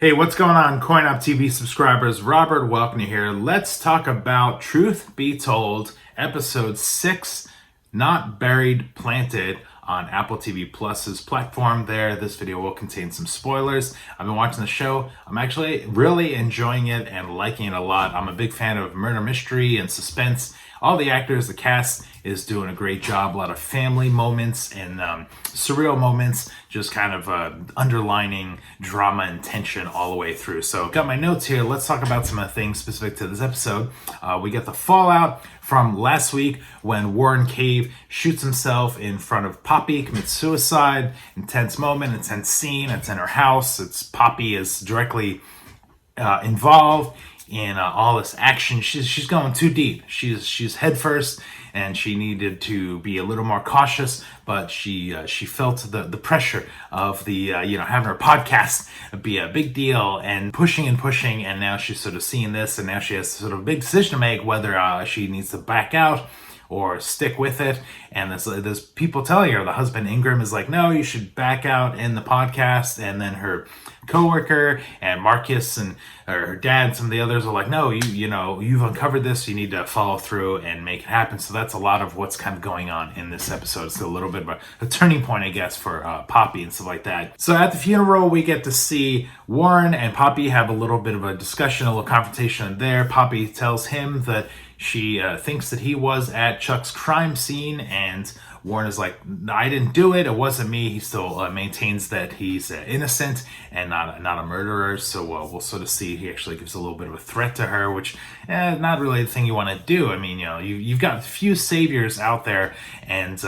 Hey, what's going on, CoinOpTV subscribers? Robert welcome you here. Let's talk about Truth Be Told, Episode 6, Not Buried, Planted, on Apple TV Plus's platform there. This video will contain some spoilers. I've been watching the show. I'm actually really enjoying it and liking it a lot. I'm a big fan of murder mystery and suspense. All the actors, the cast is doing a great job. A lot of family moments and surreal moments, just kind of underlining drama and tension all the way through. So got my notes here. Let's talk about some of the things specific to this episode. We get the fallout from last week when Warren Cave shoots himself in front of Poppy, commits suicide. Intense moment, intense scene. It's in her house. Poppy is directly involved in all this action. She's going too deep. She's head first, and she needed to be a little more cautious. But she felt the pressure of the having her podcast be a big deal and pushing, and now she's sort of seeing this, and now she has sort of a big decision to make whether she needs to back out or stick with it. And there's people telling her, the husband Ingram is like, no, you should back out in the podcast. And then her coworker and Marcus and her dad and some of the others are like, no, you've uncovered this, you need to follow through and make it happen. So that's a lot of what's kind of going on in this episode. It's a little bit of a turning point, I guess, for Poppy and stuff like that. So at the funeral, we get to see Warren and Poppy have a little bit of a discussion, a little confrontation there. Poppy tells him that she thinks that he was at Chuck's crime scene, and Warren is like, I didn't do it. It wasn't me. He still maintains that he's innocent and not a murderer. So we'll sort of see. He actually gives a little bit of a threat to her, which not really the thing you want to do. I mean, you've got a few saviors out there, and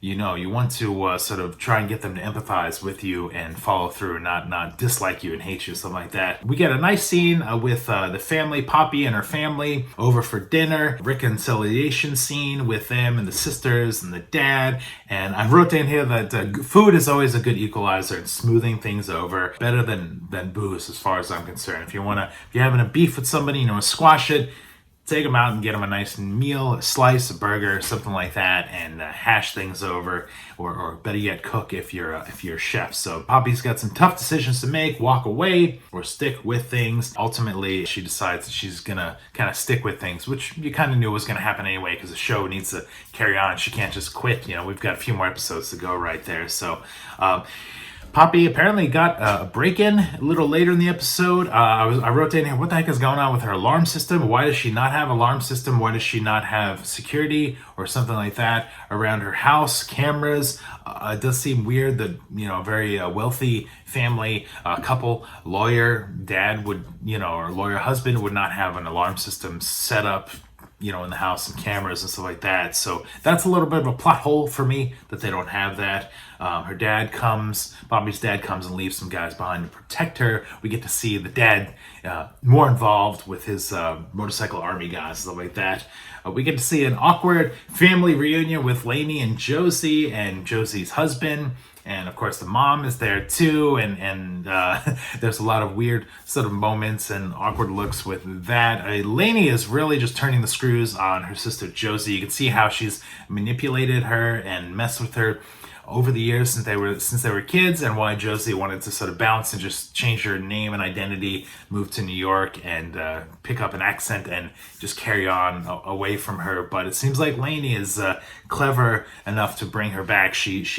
you want to sort of try and get them to empathize with you and follow through, not dislike you and hate you, something like that. We get a nice scene with the family, Poppy and her family, over for dinner. Reconciliation scene with them and the sisters and the dad. And I wrote down here that food is always a good equalizer and smoothing things over, better than booze as far as I'm concerned. If you're having a beef with somebody, you want to squash it, take them out and get them a nice meal, a slice, a burger, something like that, and hash things over, or better yet, cook if you're a chef. So Poppy's got some tough decisions to make: walk away or stick with things. Ultimately, she decides that she's gonna kind of stick with things, which you kind of knew was gonna happen anyway, because the show needs to carry on. She can't just quit. We've got a few more episodes to go right there. So Poppy apparently got a break-in a little later in the episode. I wrote down here, what the heck is going on with her alarm system? Why does she not have an alarm system? Why does she not have security or something like that around her house? Cameras. It does seem weird that, a very wealthy family, couple, lawyer dad would, or lawyer husband would not have an alarm system set up in the house and cameras and stuff like that. So that's a little bit of a plot hole for me that they don't have that. Bobby's dad comes and leaves some guys behind to protect her. We get to see the dad more involved with his motorcycle army guys and stuff like that. We get to see an awkward family reunion with Lainey and Josie and Josie's husband. And of course the mom is there too, and there's a lot of weird sort of moments and awkward looks with that. Lainey is really just turning the screws on her sister Josie. You can see how she's manipulated her and messed with her over the years since they were kids, and why Josie wanted to sort of bounce and just change her name and identity, move to New York, and pick up an accent and just carry on away from her. But it seems like Lainey is clever enough to bring her back. She's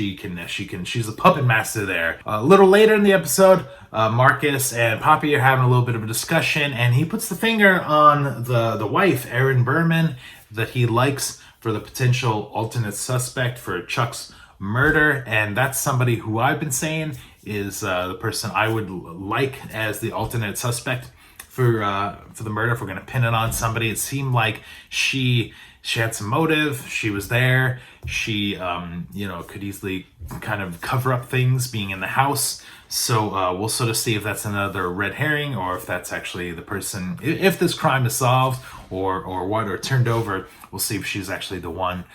a puppet master there. A little later in the episode, Marcus and Poppy are having a little bit of a discussion, and he puts the finger on the wife, Erin Berman, that he likes for the potential alternate suspect for Chuck's murder. And that's somebody who I've been saying is the person I would like as the alternate suspect for the murder. If we're going to pin it on somebody, it seemed like she had some motive. She was there. She could easily kind of cover up things being in the house. So we'll sort of see if that's another red herring, or if that's actually the person, if this crime is solved or turned over. We'll see if she's actually the one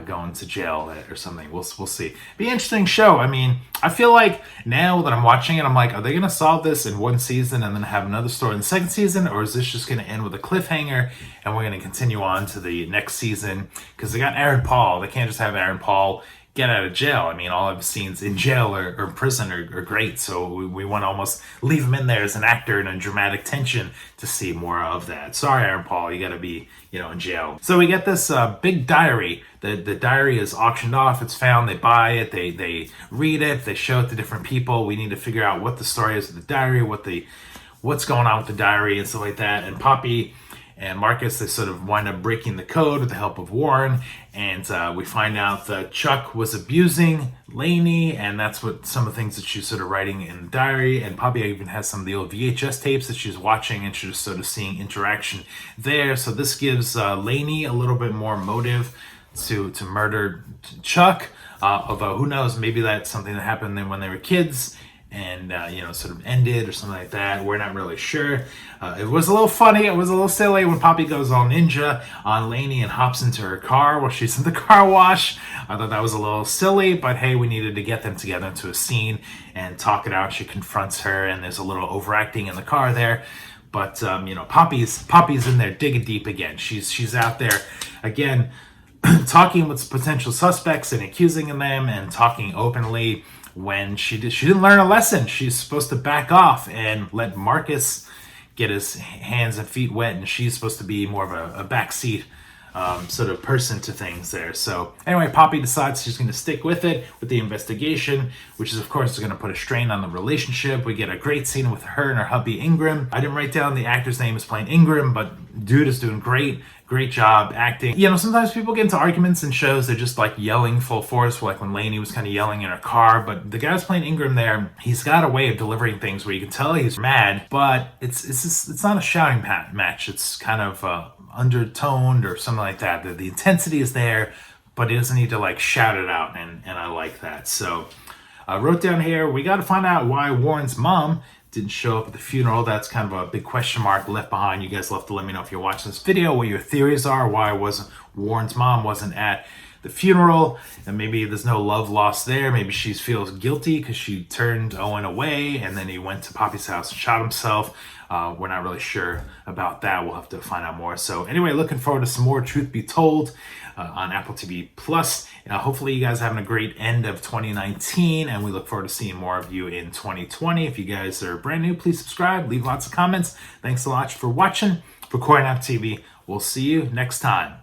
going to jail or something. We'll see. Be an interesting show. I mean, I feel like now that I'm watching it, I'm like, are they going to solve this in one season and then have another story in the second season? Or is this just going to end with a cliffhanger and we're going to continue on to the next season? Because they got Aaron Paul. They can't just have Aaron Paul get out of jail. I mean, all I've seen in jail or prison are great. So we want to almost leave him in there as an actor in a dramatic tension to see more of that. Sorry, Aaron Paul, you got to be, in jail. So we get this big diary. The diary is auctioned off. It's found. They buy it. They read it. They show it to different people. We need to figure out what the story is of the diary, what's going on with the diary and stuff like that. And Poppy and Marcus, they sort of wind up breaking the code with the help of Warren, and we find out that Chuck was abusing Lainey, and that's what some of the things that she's sort of writing in the diary. And Poppy even has some of the old VHS tapes that she's watching, and she's sort of seeing interaction there. So this gives Lainey a little bit more motive to murder Chuck, although who knows, maybe that's something that happened then when they were kids, and sort of ended or something like that. We're not really sure. It was a little funny. It was a little silly when Poppy goes all ninja on Lainey and hops into her car while she's in the car wash. I thought that was a little silly, but hey, we needed to get them together into a scene and talk it out. She confronts her, and there's a little overacting in the car there. But Poppy's in there digging deep again. She's out there again, talking with potential suspects and accusing them and talking openly. When she didn't learn a lesson. She's supposed to back off and let Marcus get his hands and feet wet, and she's supposed to be more of a backseat sort of person to things there. So anyway, Poppy decides she's going to stick with the investigation, which is of course going to put a strain on the relationship. We get a great scene with her and her hubby Ingram. I didn't write down the actor's name is playing Ingram, but dude is doing great job acting. Sometimes people get into arguments in shows, they're just like yelling full force, like when Lainey was kind of yelling in her car. But the guy's playing Ingram there, he's got a way of delivering things where you can tell he's mad, but it's not a shouting match. It's kind of undertoned or something like that. The intensity is there, but he doesn't need to like shout it out, and I like that. So I wrote down here, we got to find out why Warren's mom didn't show up at the funeral. That's kind of a big question mark left behind. You guys will have to let me know if you're watching this video what your theories are, why Warren's mom wasn't at the funeral, and maybe there's no love lost there. Maybe she feels guilty because she turned Owen away and then he went to Poppy's house and shot himself. We're not really sure about that. We'll have to find out more. So anyway, looking forward to some more Truth Be Told on Apple TV Plus. Hopefully you guys are having a great end of 2019, and we look forward to seeing more of you in 2020. If you guys are brand new, please subscribe, leave lots of comments. Thanks a lot for watching. For CoinOpTV, we'll see you next time.